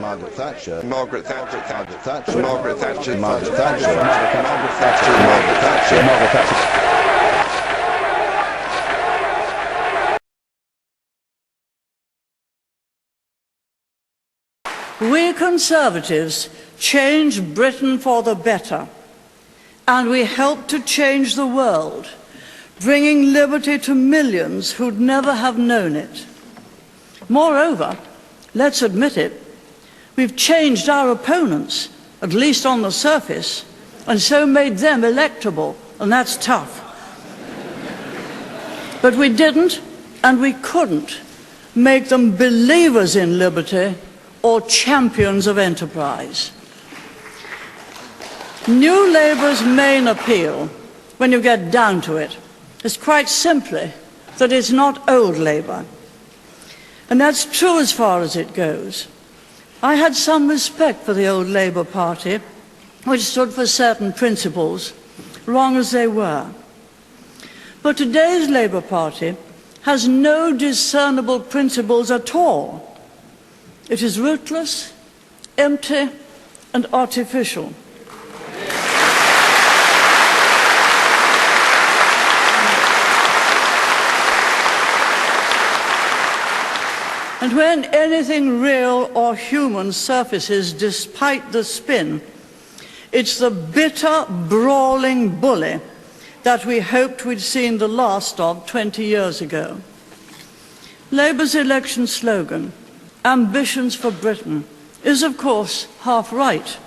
Margaret Thatcher, Margaret Thatcher, Margaret Thatcher, Margaret Thatcher, Margaret Thatcher, Margaret Thatcher, Margaret Thatcher, Margaret Thatcher. We Conservatives changed Britain for the better, and we helped to change the world, bringing liberty to millions who'd never have known it. Moreover, let's admit it, we've changed our opponents, at least on the surface, and so made them electable, and that's tough. But we didn't, and we couldn't, make them believers in liberty or champions of enterprise. New Labour's main appeal, when you get down to it, is quite simply that it's not old Labour. And that's true as far as it goes. I had some respect for the old Labour Party, which stood for certain principles, wrong as they were. But today's Labour Party has no discernible principles at all. It is rootless, empty, and artificial. And when anything real or human surfaces despite the spin, it's the bitter, brawling bully that we hoped we'd seen the last of 20 years ago. Labour's election slogan, "Ambitions for Britain," is of course half right.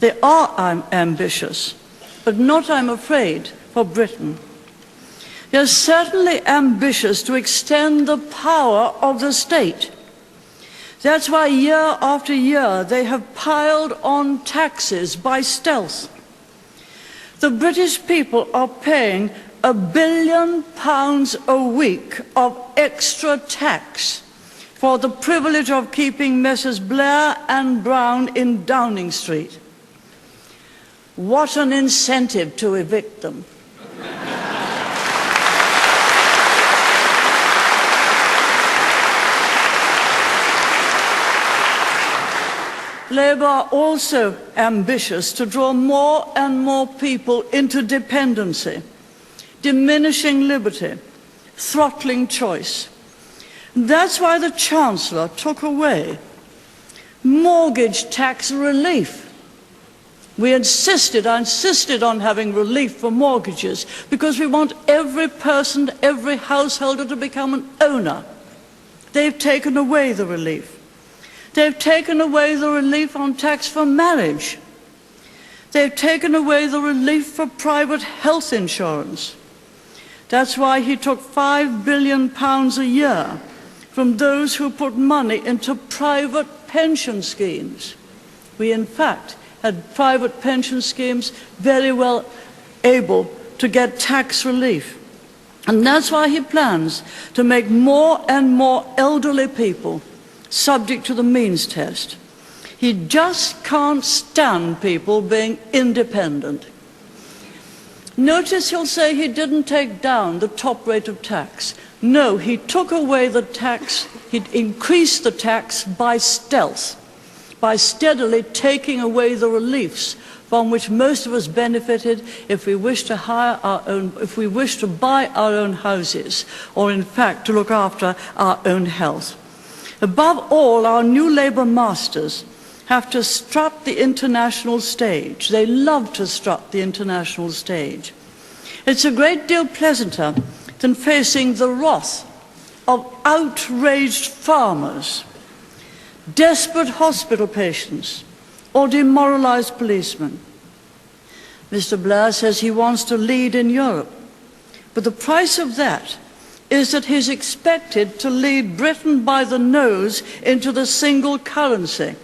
They are ambitious, but not, I'm afraid, for Britain. They are certainly ambitious to extend the power of the state. That's why year after year they have piled on taxes by stealth. The British people are paying £1 billion a week of extra tax for the privilege of keeping Messrs. Blair and Brown in Downing Street. What an incentive to evict them. Labour are also ambitious to draw more and more people into dependency, diminishing liberty, throttling choice. That's why the Chancellor took away mortgage tax relief. I insisted on having relief for mortgages because we want every person, every householder to become an owner. They've taken away the relief. They've taken away the relief on tax for marriage. They've taken away the relief for private health insurance. That's why he took £5 billion a year from those who put money into private pension schemes. We, in fact, had private pension schemes very well able to get tax relief. And that's why he plans to make more and more elderly people subject to the means test. He just can't stand people being independent. Notice he'll say he didn't take down the top rate of tax. No, he took away the tax, he increased the tax by stealth, by steadily taking away the reliefs from which most of us benefited if we wish to hire our own, if we wish to buy our own houses, or in fact to look after our own health. Above all, our new Labour masters have to strut the international stage. They love to strut the international stage. It's a great deal pleasanter than facing the wrath of outraged farmers, desperate hospital patients, or demoralized policemen. Mr. Blair says he wants to lead in Europe, but the price of that is that he's expected to lead Britain by the nose into the single currency,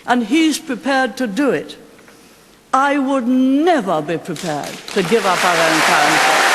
and he's prepared to do it. I would never be prepared to give up our own currency.